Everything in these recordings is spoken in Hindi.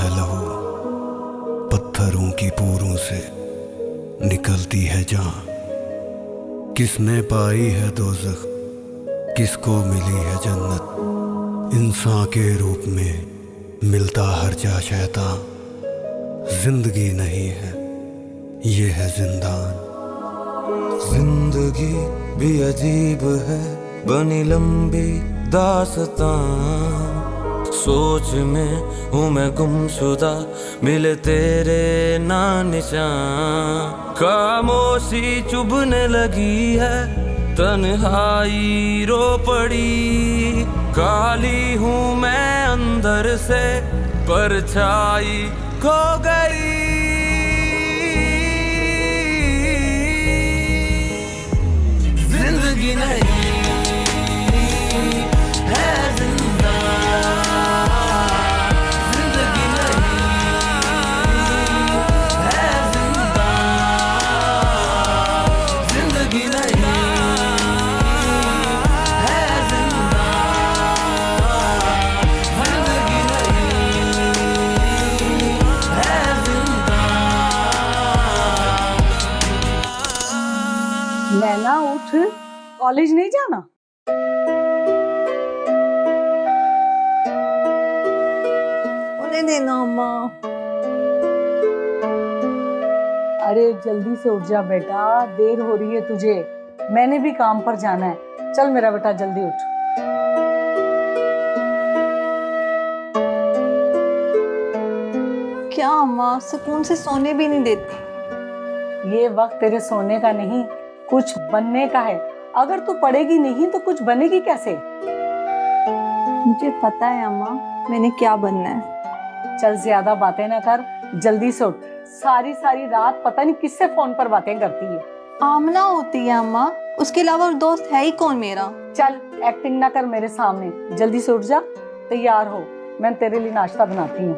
है लहू, पत्थरों की पोरों से निकलती है जान। किसने पाई है दोज़ख, किसको मिली है जन्नत। इंसान के रूप में मिलता हर जा शैतान। जिंदगी नहीं है, ये है जिंदान। जिंदगी भी अजीब है, बनी लंबी दास्तां। सोच में हूँ मैं गुमशुदा, मिले तेरे ना निशान। खामोशी चुभने लगी है, तन्हाई रो पड़ी। खाली हूँ मैं अंदर से, परछाई खो गई। जिंदगी नहीं है जिंदा, जिंदगी नहीं है जिंदा, जिंदगी नहीं है जिंदा, जिंदगी नहीं है जिंदा। नैना उठ, कॉलेज नहीं जाना? उन्हें देना अम्मा। अरे जल्दी से उठ जा बेटा, देर हो रही है तुझे। मैंने भी काम पर जाना है। चल मेरा बेटा जल्दी उठ। क्या अम्मा, सुकून से सोने भी नहीं देती। ये वक्त तेरे सोने का नहीं, कुछ बनने का है। अगर तू पढ़ेगी नहीं तो कुछ बनेगी कैसे? मुझे पता है अम्मा, मैंने क्या बनना है। चल ज्यादा बातें ना कर, जल्दी से उठ। सारी सारी रात पता नहीं किससे फोन पर बातें करती है। आमना होती है अम्मा, उसके अलावा और दोस्त है ही कौन मेरा। चल एक्टिंग ना कर मेरे सामने, जल्दी से उठ जा, तैयार हो। मैं तेरे लिए नाश्ता बनाती हूँ।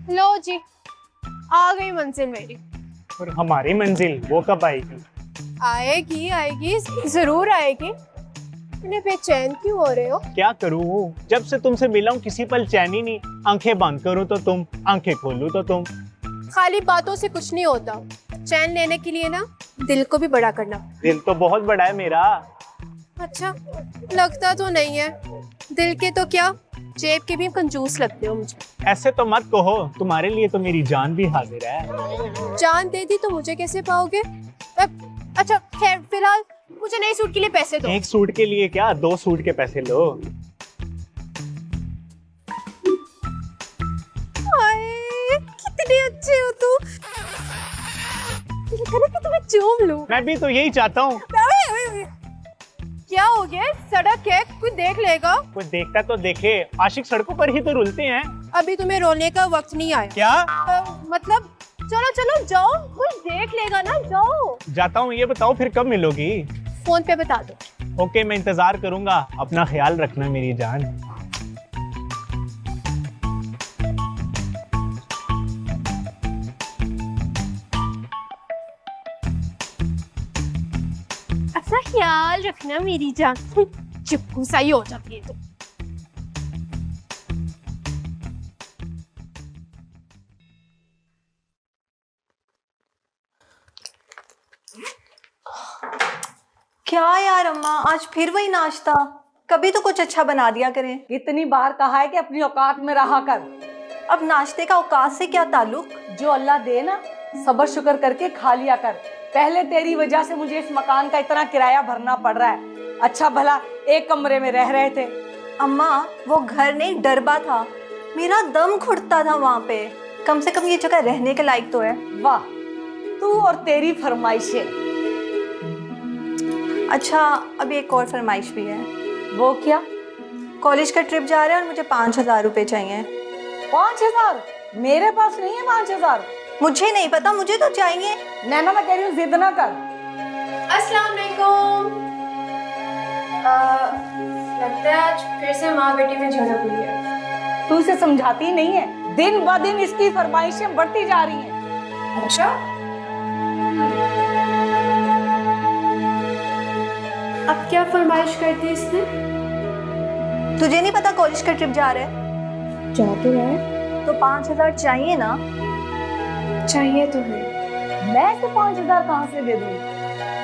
लो जी, आ गई मंजिल मेरी। और हमारी मंजिल वो कब आएगी? आएगी आएगी, जरूर आएगी। इतने बेचैन क्यों हो रहे हो? क्या करूँ, जब से तुमसे मिला हूँ किसी पल चैन ही नहीं। आंखें बंद करूँ तो तुम, आंखें खोलूँ तो तुम। खाली बातों से कुछ नहीं होता। चैन लेने के लिए ना दिल को भी बड़ा करना। दिल तो बहुत बड़ा है मेरा। अच्छा, लगता तो नहीं है। दिल के तो क्या, जेब के भी कंजूस लगते हो मुझे। ऐसे तो मत कहो, तुम्हारे लिए तो मेरी जान भी हाजिर है। जान दे दी तो मुझे कैसे पाओगे? अच्छा खैर, फिलहाल मुझे नए सूट के लिए पैसे दो। एक सूट के लिए क्या, 2 सूट के पैसे लो। हाय, कितने अच्छे हो तू। दिल करे कि तुम्हें चूम लूं। मैं भी तो यही चाहता हूँ। क्या हो गया? सड़क है, कोई देख लेगा। कोई देखता तो देखे, आशिक सड़कों पर ही तो रुलते हैं। अभी तुम्हें रोने का वक्त नहीं आया। क्या मतलब चलो चलो जाओ, कोई देख लेगा ना, जाओ। जाता हूँ, ये बताओ फिर कब मिलोगी? फोन पे बता दो। ओके, मैं इंतजार करूंगा। अपना ख्याल रखना मेरी जान। अपना ख्याल रखना मेरी जान। चिपकू सा ही हो जाती है तो। क्या यार अम्मा, आज फिर वही नाश्ता। कभी तो कुछ अच्छा बना दिया करें। कितनी बार कहा है कि अपनी औकात में रहा कर। अब नाश्ते का औकात से क्या ताल्लुक। जो अल्लाह दे ना, सब्र शुक्र करके खा लिया कर। पहले तेरी वजह से मुझे इस मकान का इतना किराया भरना पड़ रहा है। अच्छा भला एक कमरे में रह रहे थे। अम्मा, वो घर नहीं डरबा था। मेरा दम घुटता था वहाँ पे। कम से कम ये जगह रहने के लायक तो है। वाह, तू और तेरी फरमाइशें। अच्छा, अब एक और फरमाइश भी है। वो क्या? कॉलेज का ट्रिप जा रहा है और मुझे 5,000 रुपए चाहिए। 5,000? मेरे पास नहीं है 5,000। मुझे नहीं पता, मुझे तो चाहिए। नैना मैं कह रही हूँ जिद ना कर। अस्सलाम वालेकुम। लगता है आज फिर से माँ बेटी में झगड़ा हुई है। तू इसे समझाती नहीं है, दिन ब दिन इसकी फरमाइशें बढ़ती जा रही हैं। अच्छा, अब क्या फरमाइश करती है इसने? तुझे नहीं पता कॉलेज का ट्रिप जा रहा है? जा तो है। तो 5,000 चाहिए ना? चाहिए तो है। मैं इसे 5,000 कहाँ से दे दूँ?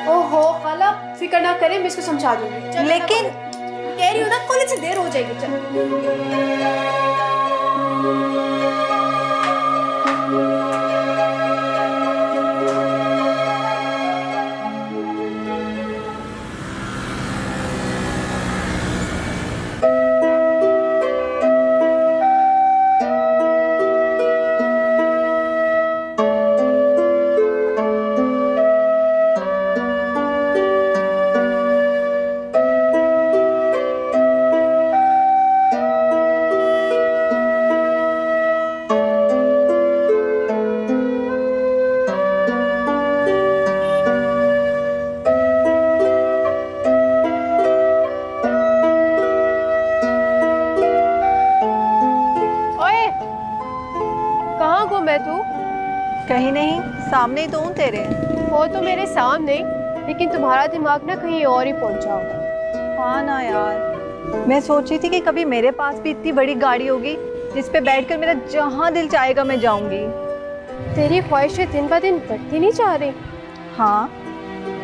ओहो खाला, फिक्र ना करें, मैं इसको समझा दूंगी। चल, लेकिन कह रही हूँ ना, कॉलेज से देर हो जाएगी। चल। ओए, कहाँ गुम है तू? कहीं नहीं, सामने ही तो हूँ तेरे। हो तो मेरे सामने, लेकिन तुम्हारा दिमाग ना कहीं और ही पहुंचा होगा। हाँ ना यार, मैं सोच रही थी कि कभी मेरे पास भी इतनी बड़ी गाड़ी होगी जिस पे बैठकर मेरा जहाँ दिल चाहेगा मैं जाऊंगी। तेरी ख्वाहिशें दिन ब दिन बढ़ती नहीं जा रही। हाँ,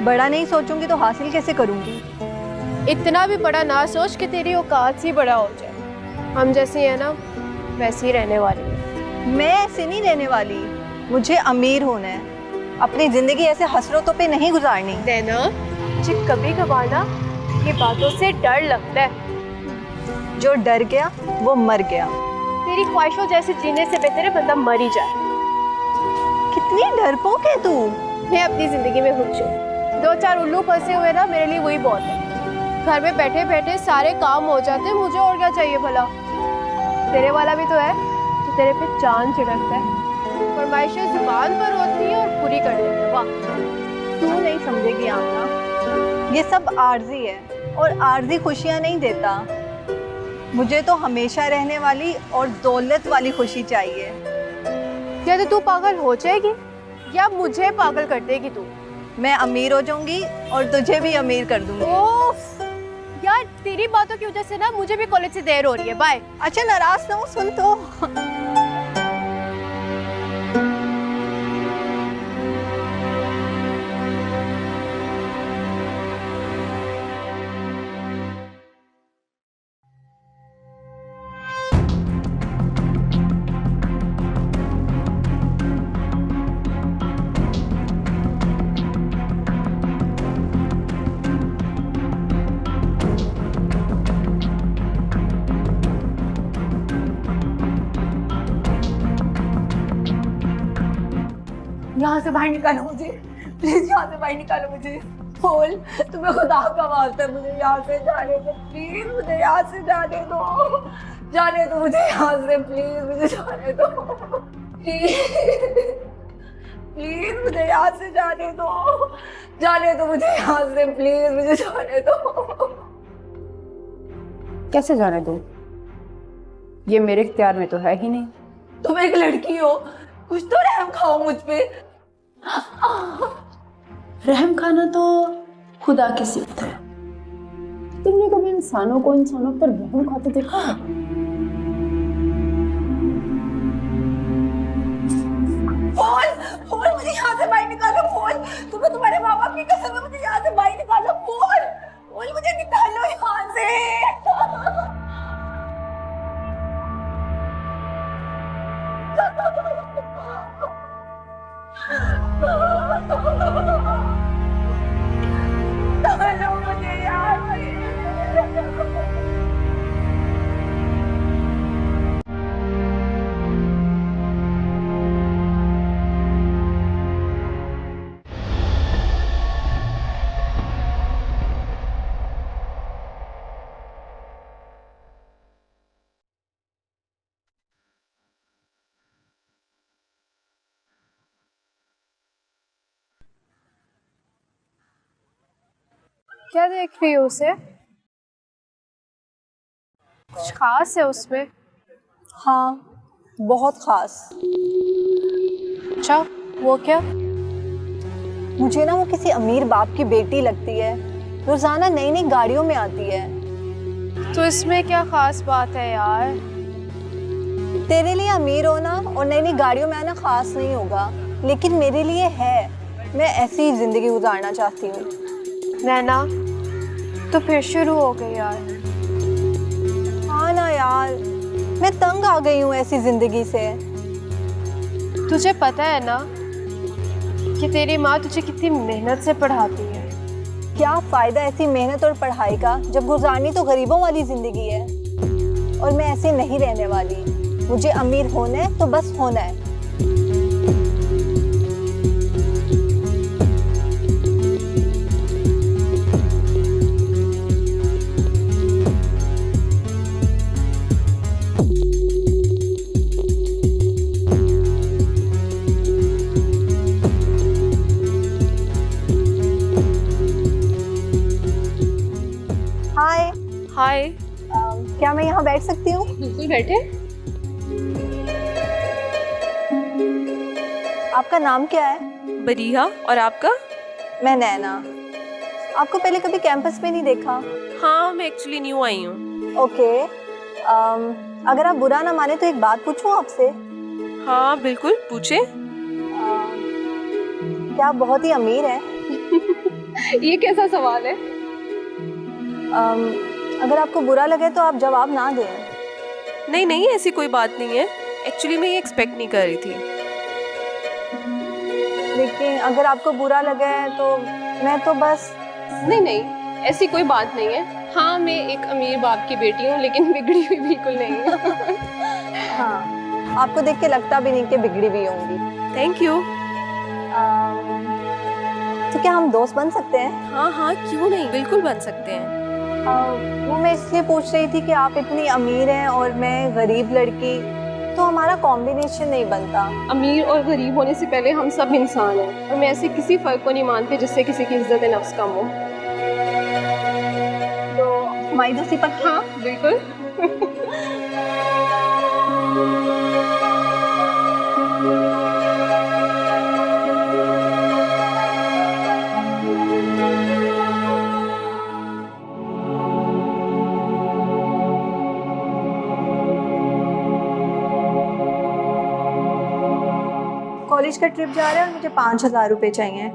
बड़ा नहीं सोचूंगी तो हासिल कैसे करूंगी? इतना भी बड़ा ना सोच कि तेरी औकात ही बड़ा हो जाए। हम जैसी है ना, वैसी ही रहने वाली है। मैं ऐसे नहीं रहने वाली, मुझे अमीर होना है। अपनी जिंदगी ऐसे हसरतों पे नहीं गुजारनी। नैना, मुझे कभी कभार ना ये बातों से डर लगता है। जो डर गया वो मर गया। तेरी ख्वाहिशों जैसे जीने से बेहतर है बंदा मर ही जाए। कितनी डरपोक है तू। मैं अपनी जिंदगी में खुश हूँ। 2-4 उल्लू फंसे हुए ना, मेरे लिए वही बहुत है। घर में बैठे बैठे सारे काम हो जाते हैं, मुझे और क्या चाहिए भला? तेरे वाला भी तो है तो तेरे पे चांद छिड़कता है, फरमाइशें जुबान पर होती है और पूरी कर देता है। वाह, तू नहीं समझेगी आमना, ये सब आर्जी है और आर्जी खुशियाँ नहीं देता। मुझे तो हमेशा रहने वाली और दौलत वाली खुशी चाहिए। या तो तू पागल हो जाएगी या मुझे पागल कर देगी तू। मैं अमीर हो जाऊंगी और तुझे भी अमीर कर दूंगी। ओफ, यार तेरी बातों की वजह से ना मुझे भी कॉलेज से देर हो रही है। बाय। अच्छा नाराज ना हो, सुन तो। यहाँ से बाहर निकालो मुझे, प्लीज यहाँ से बाहर निकालो मुझे। बोल, तुम्हें खुदा का वास्ता है, मुझे यहाँ से जाने दो प्लीज, मुझे यहाँ से जाने दो, जाने दो मुझे यहाँ से प्लीज, मुझे जाने दो प्लीज, प्लीज मुझे यहाँ से जाने दो, जाने दो मुझे यहाँ से प्लीज, मुझे जाने दो। कैसे जाने दूं? ये मेरे इख्तियार में तो है ही नहीं। तुम एक लड़की हो, कुछ तो रहम खाओ मुझ पे। रहम खाना तो खुदा की सिफत है। तुमने कभी इंसानों को इंसानों पर रहम खाते देखा है? बोल, बोल मुझे यहाँ से बाहर निकालो। बोल, तुम्हें तुम्हारे माँ बाप की कसम है, मुझे यहाँ से बाहर निकालो। बोल, बोल मुझे निकालो यहाँ से। निकालो मुझे यहाँ से। क्या देख रही हो उसे? कुछ खास है उसमें? हाँ, बहुत खास। अच्छा, वो क्या? मुझे ना वो किसी अमीर बाप की बेटी लगती है। रोजाना नई नई गाड़ियों में आती है। तो इसमें क्या खास बात है यार? तेरे लिए अमीर होना और नई नई गाड़ियों में आना खास नहीं होगा, लेकिन मेरे लिए है। मैं ऐसी ही जिंदगी गुजारना चाहती हूँ। नैना, तो फिर शुरू हो गई यार। हाँ ना यार, मैं तंग आ गई हूँ ऐसी जिंदगी से। तुझे पता है ना कि तेरी माँ तुझे कितनी मेहनत से पढ़ाती है? क्या फायदा ऐसी मेहनत और पढ़ाई का जब गुजारनी तो गरीबों वाली जिंदगी है। और मैं ऐसे नहीं रहने वाली। मुझे अमीर होना है तो बस होना है। हाय। हाय। क्या मैं यहाँ बैठ सकती हूँ? बिल्कुल बैठे। आपका नाम क्या है? बरीहा, और आपका? मैं नैना। आपको पहले कभी कैंपस में नहीं देखा। हाँ, मैं एक्चुअली न्यू आई हूँ। ओके। अगर आप बुरा ना माने तो एक बात पूछूं आपसे? हाँ बिल्कुल, पूछे। क्या आप बहुत ही अमीर हैं? ये कैसा सवाल है? अगर आपको बुरा लगे तो आप जवाब ना दें। नहीं नहीं, ऐसी कोई बात नहीं है। एक्चुअली मैं ये एक्सपेक्ट नहीं कर रही थी। लेकिन अगर आपको बुरा लगे तो मैं तो बस। नहीं नहीं, ऐसी कोई बात नहीं है। हाँ, मैं एक अमीर बाप की बेटी हूँ, लेकिन बिगड़ी हुई बिल्कुल नहीं हूँ। हाँ, आपको देख के लगता भी नहीं कि बिगड़ी हुई होंगी। Thank you. तो क्या हम दोस्त बन सकते हैं? हाँ हाँ, क्यों नहीं, बिल्कुल बन सकते हैं। वो मैं इसलिए पूछ रही थी कि आप इतनी अमीर हैं और मैं गरीब लड़की, तो हमारा कॉम्बिनेशन नहीं बनता। अमीर और गरीब होने से पहले हम सब इंसान हैं, और मैं ऐसे किसी फर्क को नहीं मानती जिससे किसी की इज्जत नफ्स कम हो। तो हमारी दोस्ती पक्की? हाँ बिल्कुल। कॉलेज का ट्रिप जा रहा है और मुझे 5,000 रुपए चाहिए।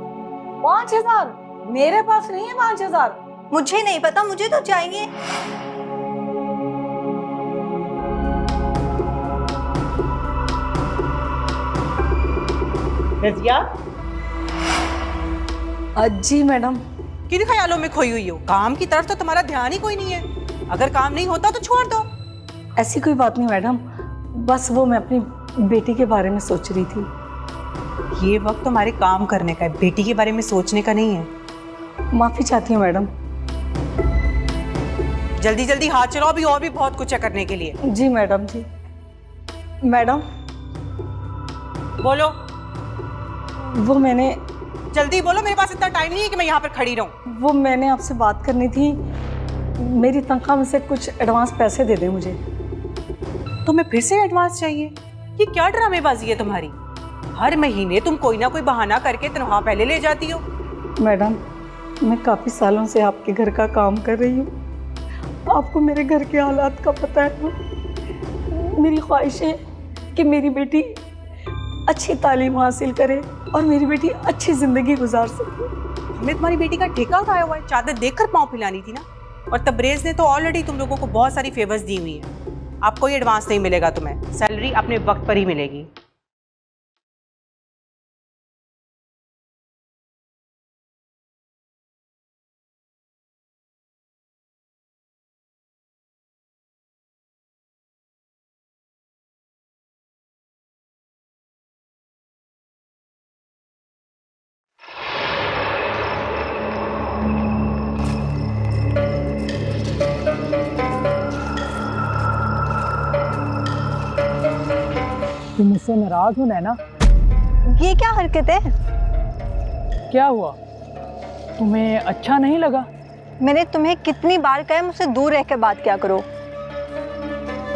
5,000? मेरे पास नहीं है 5,000। मुझे नहीं पता, मुझे तो चाहिए। रजिया, जी मैडम। किन ख्यालों में खोई हुई हो? काम की तरफ तो तुम्हारा ध्यान ही कोई नहीं है। अगर काम नहीं होता तो छोड़ दो। ऐसी कोई बात नहीं मैडम, बस वो मैं अपनी बेटी के बारे में सोच रही थी। ये वक्त तुम्हारे काम करने का है, बेटी के बारे में सोचने का नहीं है। माफी चाहती हूँ मैडम। जल्दी जल्दी हाथ चलाओ, अभी और भी बहुत कुछ है करने के लिए। जी मैडम जी। मैडम, बोलो वो मैंने जल्दी बोलो, मेरे पास इतना टाइम नहीं है कि मैं यहाँ पर खड़ी रहूं। वो मैंने आपसे बात करनी थी। मेरी तनख्वाह में से कुछ एडवांस पैसे दे दें मुझे। तुम्हें फिर से एडवांस चाहिए? ये क्या ड्रामेबाजी है तुम्हारी? हर महीने तुम कोई ना कोई बहाना करके तनख्वाह पहले ले जाती हो। मैडम, मैं काफ़ी सालों से आपके घर का काम कर रही हूँ। आपको मेरे घर के हालात का पता है ना। मेरी ख्वाहिश है कि मेरी बेटी अच्छी तालीम हासिल करे और मेरी बेटी अच्छी ज़िंदगी गुजार सके। हमने तुम्हारी बेटी का ठेका उठाया हुआ है, चादर देखकर पाँव फैलानी थी ना। और तबरेज ने तो ऑलरेडी तुम लोगों को बहुत सारी फेवर्स दी हुई है। आपको ये एडवांस नहीं मिलेगा, तुम्हें सैलरी अपने वक्त पर ही मिलेगी। तुम मुझसे नाराज हो नैना? ये क्या हरकत है? क्या हुआ, तुम्हें अच्छा नहीं लगा? मैंने तुम्हें कितनी बार कहा है मुझसे दूर रह के बात क्या करो।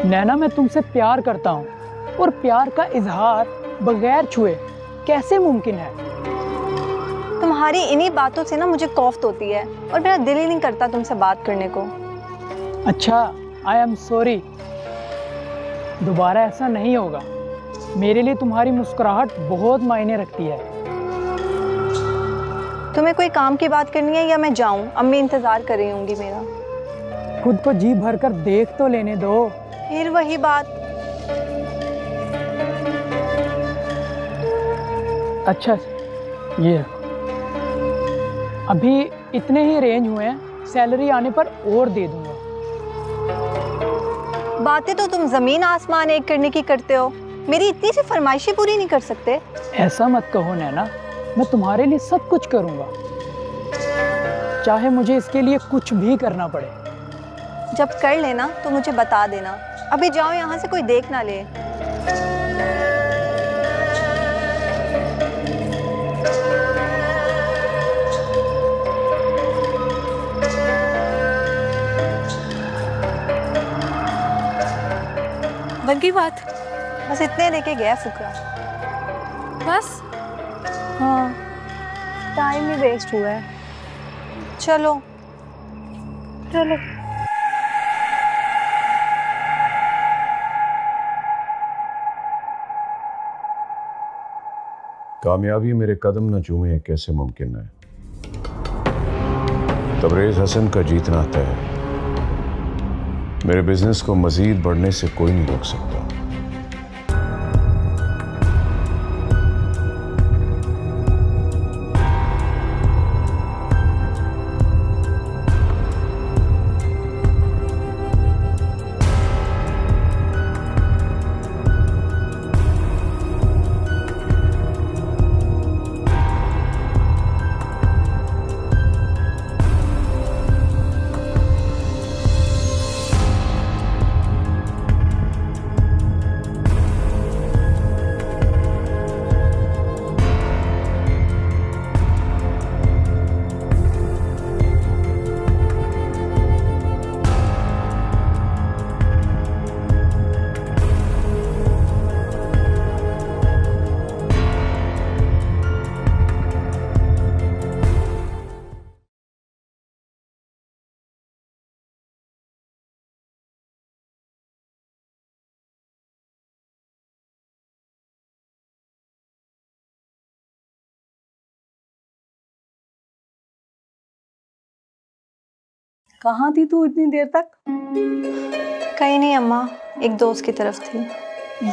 नैना, मैं तुमसे प्यार करता हूँ और प्यार का इजहार बगैर छुए कैसे मुमकिन है? तुम्हारी इन्हीं बातों से ना मुझे कौफ्त होती है और मेरा दिल ही नहीं करता तुमसे बात करने को। अच्छा, आई एम सॉरी, दोबारा ऐसा नहीं होगा। मेरे लिए तुम्हारी मुस्कुराहट बहुत मायने रखती है। तुम्हें कोई काम की बात करनी है या मैं जाऊं? अम्मी इंतजार कर रही होंगी मेरा। खुद को जी भर कर देख तो लेने दो। फिर वही बात। अच्छा, ये अभी इतने ही रेंज हुए हैं, सैलरी आने पर और दे दूंगा। बातें तो तुम जमीन आसमान एक करने की करते हो, मेरी इतनी सी फरमाइशी पूरी नहीं कर सकते? ऐसा मत कहो नैना, मैं तुम्हारे लिए सब कुछ करूंगा, चाहे मुझे इसके लिए कुछ भी करना पड़े। जब कर लेना तो मुझे बता देना। अभी जाओ यहाँ से, कोई देख ना ले। बन गई बात? बस इतने लेके गया फुकरा। बस? हाँ, टाइम ही वेस्ट हुआ है। चलो चलो। कामयाबी मेरे कदम न चूमे ये कैसे मुमकिन है? तबरेज हसन का जीतना तय है। मेरे बिजनेस को मजीद बढ़ने से कोई नहीं रोक सकता। कहाँ थी तू इतनी देर तक? कहीं नहीं अम्मा, एक दोस्त की तरफ थी।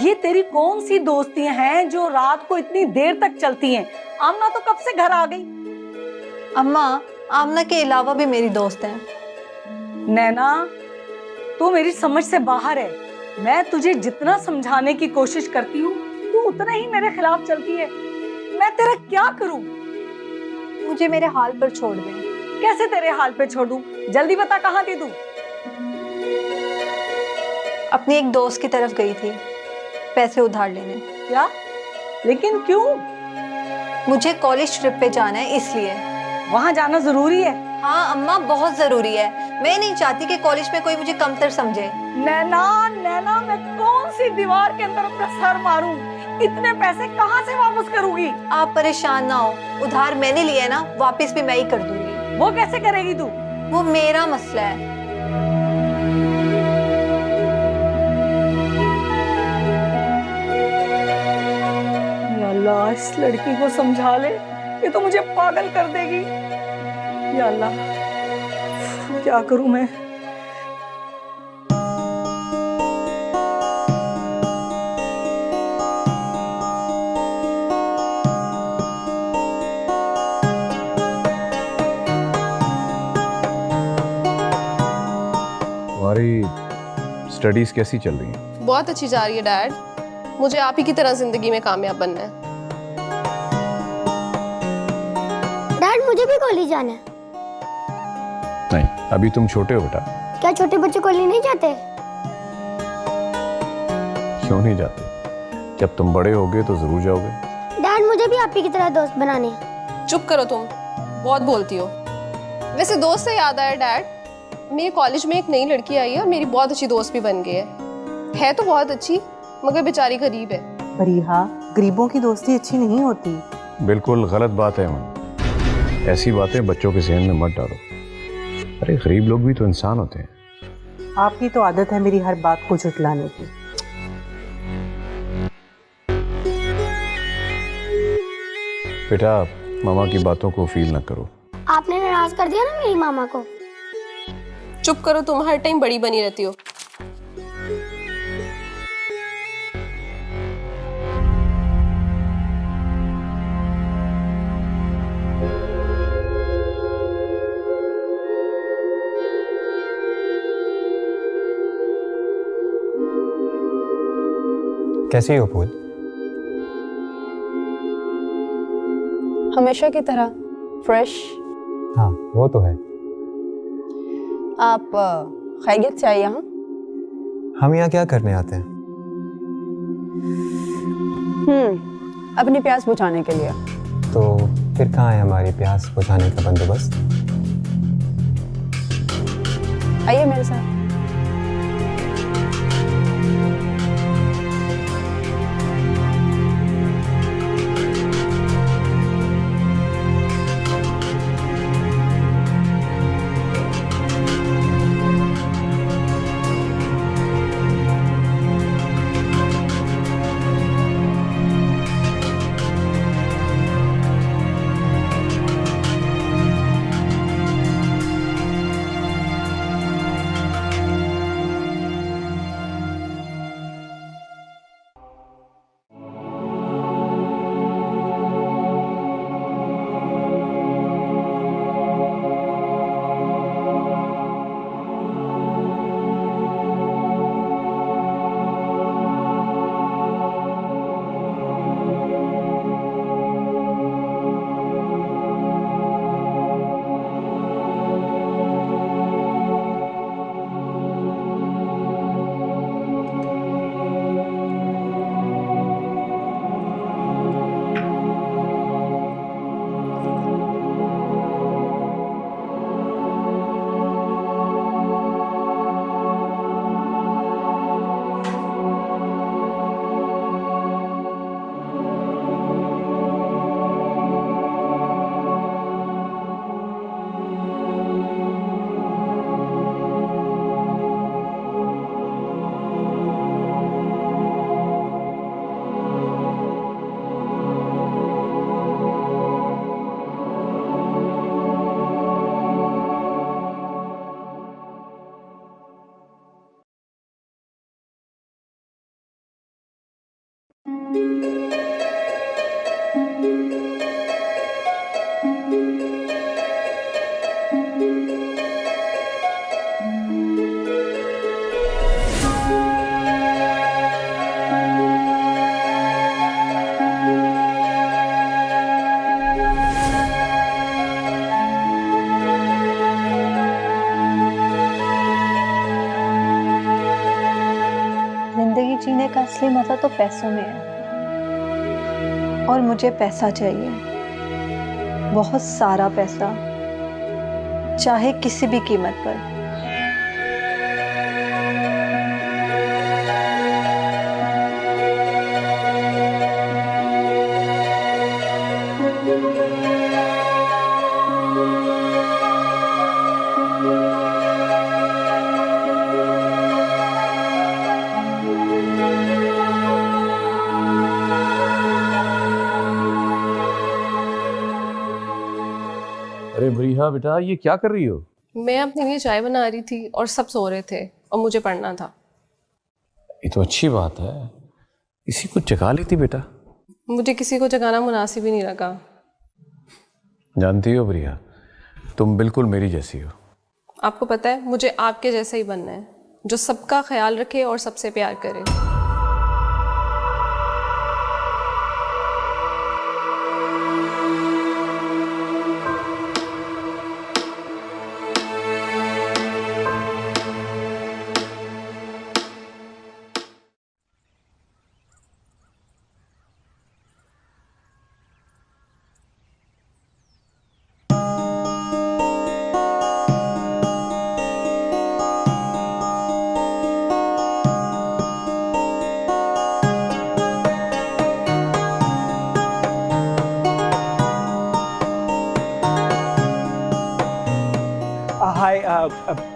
ये तेरी कौन सी दोस्तियां हैं जो रात को इतनी देर तक चलती हैं? आमना तो कब से घर आ गई। अम्मा, आमना के अलावा भी मेरी दोस्त हैं। नैना, तू मेरी समझ से बाहर है। मैं तुझे जितना समझाने की कोशिश करती हूँ तू उतना ही मेरे खिलाफ चलती है। मैं तेरा क्या करूँ? मुझे मेरे हाल पर छोड़ दे। कैसे तेरे हाल पे छोड़ूं? जल्दी बता, कहाँ थी तू? अपनी एक दोस्त की तरफ गई थी पैसे उधार लेने। क्या? लेकिन क्यों? मुझे कॉलेज ट्रिप पे जाना है इसलिए। वहाँ जाना जरूरी है? हाँ अम्मा, बहुत जरूरी है। मैं नहीं चाहती कि कॉलेज में कोई मुझे कमतर समझे। नैना, नैना, मैं कौन सी दीवार के अंदर अपना सर मारूं? इतने पैसे कहाँ से वापस करूंगी? आप परेशान ना हो, उधार मैंने लिया है ना, वापस भी मैं ही कर दूंगी। वो कैसे करेगी तू? वो मेरा मसला है। या अल्लाह, इस लड़की को समझा ले, ये तो मुझे पागल कर देगी। या अल्लाह, क्या करूं मैं? तुम्हारी स्टडीज कैसी चल रही हैं? बहुत अच्छी जा रही है डैड। मुझे आप ही की तरह जिंदगी में कामयाब बनना है। डैड, मुझे भी कॉलेज जाना है। नहीं, अभी तुम छोटे हो बेटा। क्या छोटे बच्चे कॉलेज नहीं जाते? क्यों नहीं जाते? जब तुम बड़े होगे तो जरूर जाओगे। डैड, मुझे भी आप ही की तरह दोस्त बनाने हैं। चुप करो तुम, बहुत बोलती हो। वैसे दोस्त से याद आया डैड, मेरे कॉलेज में एक नई लड़की आई है और मेरी बहुत अच्छी दोस्त भी बन गई है तो बहुत अच्छी, मगर बेचारी गरीब है। फरीहा, गरीबों की दोस्ती अच्छी नहीं होती। बिल्कुल गलत बात है अमन, ऐसी बातें बच्चों के जहन में मत डालो। अरे गरीब लोग भी तो इंसान होते हैं। आपकी तो आदत है मेरी हर बात को झुटलाने की। बेटा, मामा की बातों को फील न करो। आपने नाराज कर दिया ना मेरी मामा को। चुप करो, तुम हर टाइम बड़ी बनी रहती हो। कैसी हो फूल? हमेशा की तरह फ्रेश। हाँ वो तो है। आप खैरियत से आए यहाँ? हम यहाँ क्या करने आते हैं? अपनी प्यास बुझाने के लिए। तो फिर कहाँ है हमारी प्यास बुझाने का बंदोबस्त? आइए मेरे साथ। जिंदगी जीने का असली मजा तो पैसों में है, और मुझे पैसा चाहिए, बहुत सारा पैसा, चाहे किसी भी कीमत पर। अरे बरीहा बेटा, ये क्या कर रही हो? मैं अपने लिए चाय बना रही थी और सब सो रहे थे और मुझे पढ़ना था। ये तो अच्छी बात है, किसी को जगा लेती बेटा। मुझे किसी को जगाना मुनासिब ही नहीं लगा। जानती हो बरीहा, तुम बिल्कुल मेरी जैसी हो। आपको पता है, मुझे आपके जैसा ही बनना है, जो सबका ख्याल रखे और सबसे प्यार करे।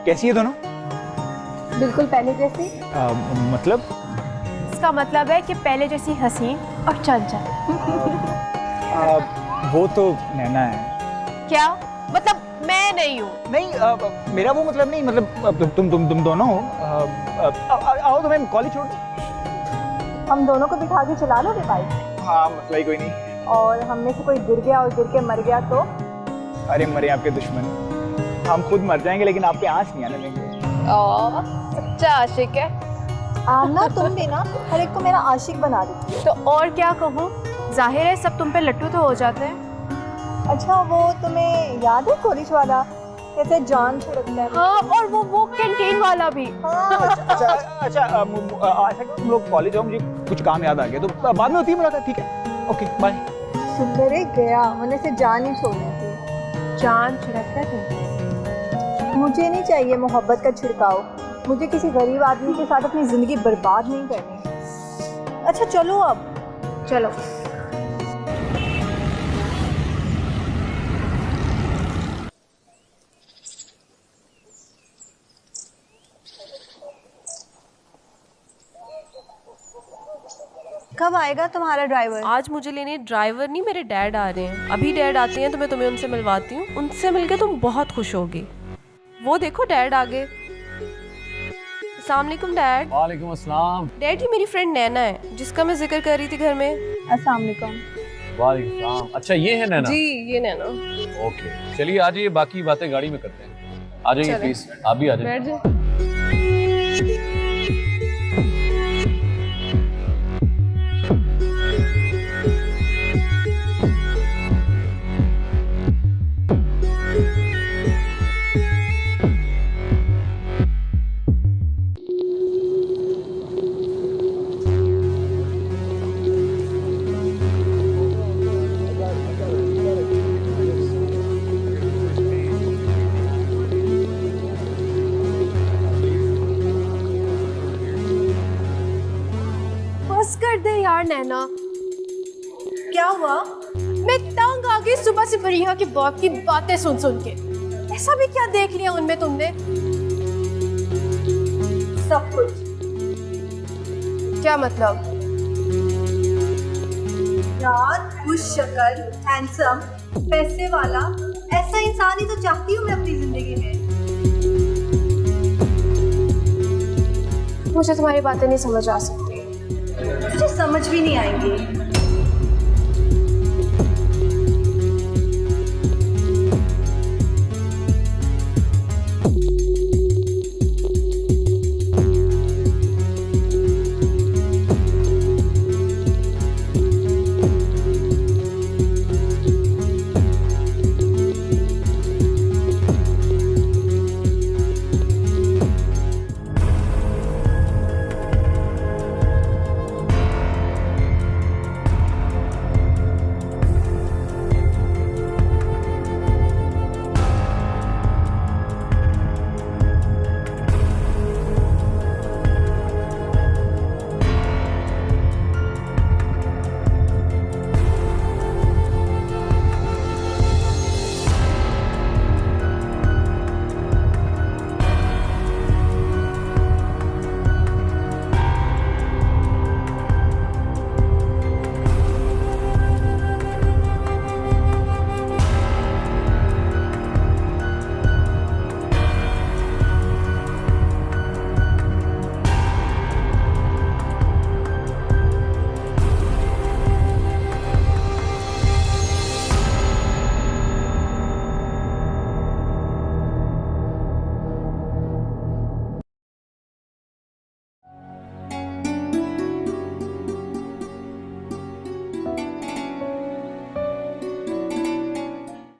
कैसी है दोनों? बिल्कुल पहले जैसी। मतलब? इसका मतलब है कि पहले जैसी हसीन और चंचल। वो तो नैना है। क्या मतलब मैं नहीं हूँ? नहीं, मेरा वो मतलब नहीं, मतलब तुम दोनों हो। आओ तो मैं कॉलेज छोड़ दूं? हम दोनों को बिठा के चला लोगे बाइक? हाँ, मसला ही कोई नहीं। और हम में से कोई गिर गया और गिर के मर गया तो? अरे मरे आपके दुश्मन, हम खुद मर जाएंगे लेकिन आप पे आँच नहीं आने देंगे। सच्चा आशिक है। आमना तुम भी ना हर एक को मेरा आशिक बना देती तो और क्या कहूँ, जाहिर है सब तुम पे लट्टू तो हो जाते हैं। अच्छा, वो तुम्हें याद है कॉलेज वाला कैसे जान छिड़कता है? हाँ, और वो कैंटीन वाला भी। अच्छा, तुम लोग कॉलेज आओ, मुझे कुछ काम याद आ गया, तो बाद में होती है मुलाकात, ठीक है? Okay, bye. सुंदर गया, मैंने से जान ही छोड़नी थी। जान छिड़कता थे? मुझे नहीं चाहिए मोहब्बत का छिड़काव, मुझे किसी गरीब आदमी के साथ अपनी जिंदगी बर्बाद नहीं करनी। अच्छा चलो अब। चलो। कब आएगा तुम्हारा ड्राइवर? आज मुझे लेने ड्राइवर नहीं, मेरे डैड आ रहे हैं। अभी डैड आते हैं तो मैं तुम्हें उनसे मिलवाती हूँ। उनसे मिलके तुम बहुत खुश होगी। वो देखो डैड आ गए। अस्सलाम वालेकुम डैड। वालेकुम अस्सलाम। डैड, ये मेरी फ्रेंड नैना है जिसका मैं जिक्र कर रही थी घर में। अस्सलाम वालेकुम। वालेकुम सलाम। अच्छा, ये है नैना? जी, ये नैना। ओके, चलिए आ जाइए, बाकी बातें गाड़ी में करते हैं। आ जाइए प्लीज, आप भी आ जाइए। बैठ जाओ। कर दे यार नैना। क्या हुआ? मैं तंग आ गई सुबह से फरीहा के बाप की बातें सुन सुन के। ऐसा भी क्या देख लिया उनमें तुमने? सब कुछ। क्या मतलब? यार, खुश शक्ल, हैंडसम, पैसे वाला, ऐसा इंसान ही तो चाहती हूँ मैं अपनी जिंदगी में। मुझे तुम्हारी बातें नहीं समझ आ सकती। मुझे समझ भी नहीं आएंगी।